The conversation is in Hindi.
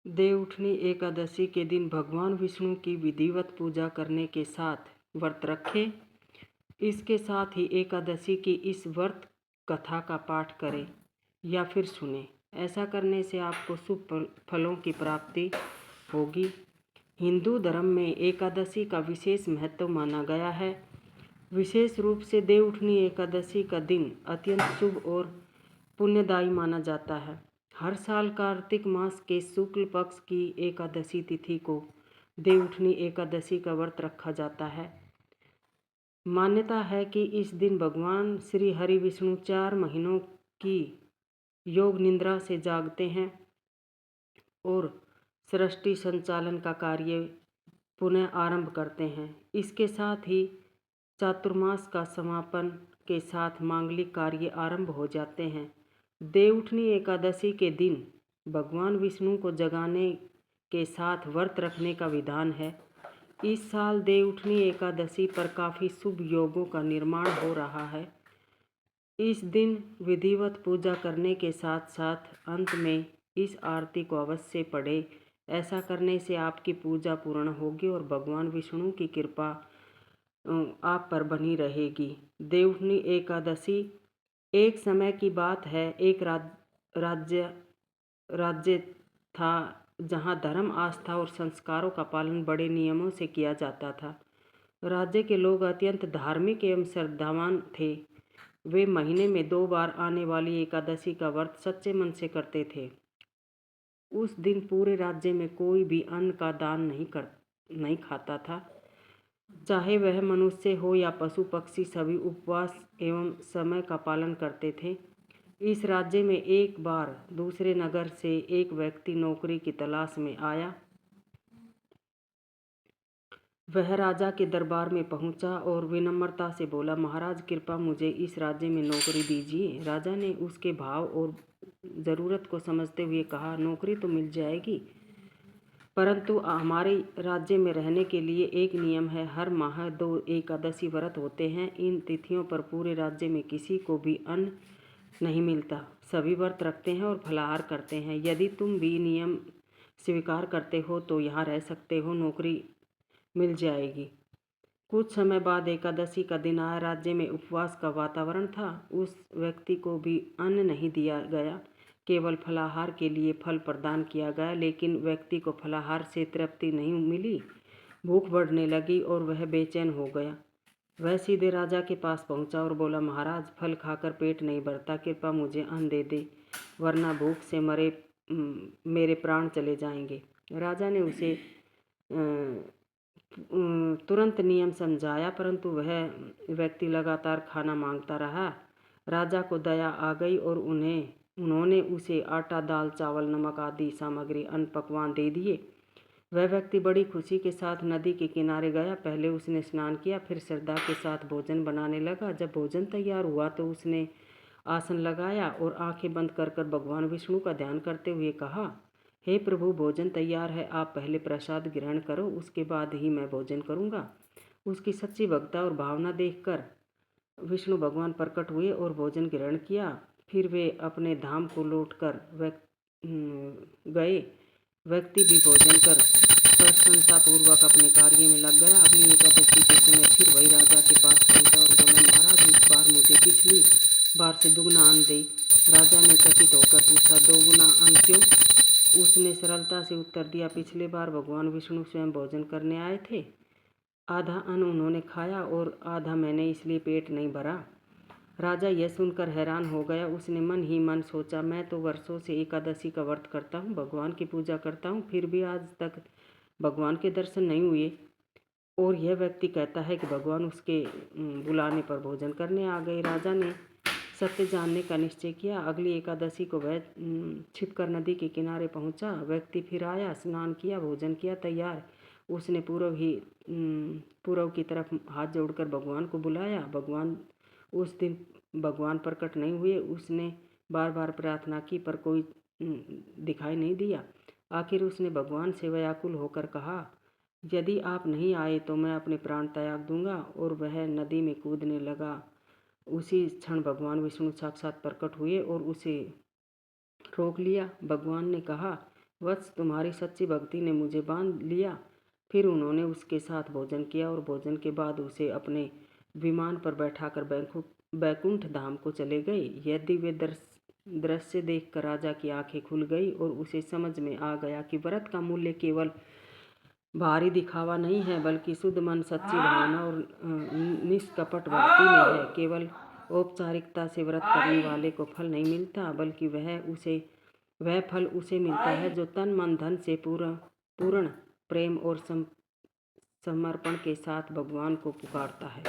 देवउठनी एकादशी के दिन भगवान विष्णु की विधिवत पूजा करने के साथ व्रत रखें। इसके साथ ही एकादशी की इस व्रत कथा का पाठ करें या फिर सुने। ऐसा करने से आपको शुभ फलों की प्राप्ति होगी। हिंदू धर्म में एकादशी का विशेष महत्व माना गया है। विशेष रूप से देवउठनी एकादशी का दिन अत्यंत शुभ और पुण्यदायी माना जाता है। हर साल कार्तिक मास के शुक्ल पक्ष की एकादशी तिथि को देवउठनी एकादशी का व्रत रखा जाता है। मान्यता है कि इस दिन भगवान श्री हरि विष्णु 4 महीनों की योग निद्रा से जागते हैं और सृष्टि संचालन का कार्य पुनः आरंभ करते हैं। इसके साथ ही चातुर्मास का समापन के साथ मांगलिक कार्य आरंभ हो जाते हैं। देवउठनी एकादशी के दिन भगवान विष्णु को जगाने के साथ व्रत रखने का विधान है। इस साल देवउठनी एकादशी पर काफ़ी शुभ योगों का निर्माण हो रहा है। इस दिन विधिवत पूजा करने के साथ साथ अंत में इस आरती को अवश्य पढ़ें। ऐसा करने से आपकी पूजा पूर्ण होगी और भगवान विष्णु की कृपा आप पर बनी रहेगी। देवउठनी एकादशी एक समय की बात है। एक राज्य था जहाँ धर्म, आस्था और संस्कारों का पालन बड़े नियमों से किया जाता था। राज्य के लोग अत्यंत धार्मिक एवं श्रद्धावान थे। वे महीने में 2 बार आने वाली एकादशी का व्रत सच्चे मन से करते थे। उस दिन पूरे राज्य में कोई भी अन्न का दान नहीं खाता था। चाहे वह मनुष्य हो या पशु पक्षी, सभी उपवास एवं समय का पालन करते थे। इस राज्य में एक बार दूसरे नगर से एक व्यक्ति नौकरी की तलाश में आया। वह राजा के दरबार में पहुंचा और विनम्रता से बोला, महाराज कृपया मुझे इस राज्य में नौकरी दीजिए। राजा ने उसके भाव और ज़रूरत को समझते हुए कहा, नौकरी तो मिल जाएगी, परंतु हमारे राज्य में रहने के लिए एक नियम है। हर माह 2 एकादशी व्रत होते हैं। इन तिथियों पर पूरे राज्य में किसी को भी अन्न नहीं मिलता। सभी व्रत रखते हैं और फलाहार करते हैं। यदि तुम भी नियम स्वीकार करते हो तो यहाँ रह सकते हो, नौकरी मिल जाएगी। कुछ समय बाद एकादशी का दिन आया। राज्य में उपवास का वातावरण था। उस व्यक्ति को भी अन्न नहीं दिया गया, केवल फलाहार के लिए फल प्रदान किया गया। लेकिन व्यक्ति को फलाहार से तृप्ति नहीं मिली। भूख बढ़ने लगी और वह बेचैन हो गया। वह सीधे राजा के पास पहुंचा और बोला, महाराज फल खाकर पेट नहीं भरता, कृपया मुझे अन्न दे दे, वरना भूख से मेरे प्राण चले जाएंगे। राजा ने उसे तुरंत नियम समझाया, परंतु वह व्यक्ति लगातार खाना मांगता रहा। राजा को दया आ गई और उन्होंने उसे आटा, दाल, चावल, नमक आदि सामग्री, अन्न, पकवान दे दिए। वह व्यक्ति बड़ी खुशी के साथ नदी के किनारे गया। पहले उसने स्नान किया, फिर श्रद्धा के साथ भोजन बनाने लगा। जब भोजन तैयार हुआ तो उसने आसन लगाया और आंखें बंद कर भगवान विष्णु का ध्यान करते हुए कहा, हे प्रभु, भोजन तैयार है, आप पहले प्रसाद ग्रहण करो, उसके बाद ही मैं भोजन करूँगा। उसकी सच्ची भक्ति और भावना देखकर विष्णु भगवान प्रकट हुए और भोजन ग्रहण किया। फिर वे अपने धाम को लौटकर गए। व्यक्ति भी भोजन कर प्रसन्नतापूर्वक अपने कार्य में लग गया। अगली एकादशी के समय फिर वही राजा के पास पहुंचा और बोला, महाराज इस बार मुझे पिछली बार से दुगना अन्न दे। राजा ने चकित होकर पूछा, दोगुना अन्न क्यों? उसने सरलता से उत्तर दिया, पिछले बार भगवान विष्णु स्वयं भोजन करने आए थे। आधा अन्न उन्होंने खाया और आधा मैंने, इसलिए पेट नहीं भरा। राजा यह सुनकर हैरान हो गया। उसने मन ही मन सोचा, मैं तो वर्षों से एकादशी का व्रत करता हूँ, भगवान की पूजा करता हूँ, फिर भी आज तक भगवान के दर्शन नहीं हुए। और यह व्यक्ति कहता है कि भगवान उसके बुलाने पर भोजन करने आ गए। राजा ने सत्य जानने का निश्चय किया। अगली एकादशी को वह छिपकर नदी के किनारे पहुंचा। व्यक्ति फिर आया, स्नान किया, भोजन किया तैयार। उसने पूर्व की तरफ हाथ जोड़कर भगवान को बुलाया। उस दिन भगवान प्रकट नहीं हुए। उसने बार बार प्रार्थना की पर कोई दिखाई नहीं दिया। आखिर उसने भगवान से व्याकुल होकर कहा, यदि आप नहीं आए तो मैं अपने प्राण त्याग दूंगा। और वह नदी में कूदने लगा। उसी क्षण भगवान विष्णु साक्षात प्रकट हुए और उसे रोक लिया। भगवान ने कहा, वत्स, तुम्हारी सच्ची भक्ति ने मुझे बांध लिया। फिर उन्होंने उसके साथ भोजन किया और भोजन के बाद उसे अपने विमान पर बैठाकर बैकुंठ धाम को चले गए। यह दिव्य दृश्य देखकर राजा की आंखें खुल गई और उसे समझ में आ गया कि व्रत का मूल्य केवल भारी दिखावा नहीं है, बल्कि शुद्ध मन, सच्ची भावना और निष्कपट भक्ति में है। केवल औपचारिकता से व्रत करने वाले को फल नहीं मिलता, बल्कि वह फल उसे मिलता है जो तन मन धन से पूर्ण प्रेम और समर्पण के साथ भगवान को पुकारता है।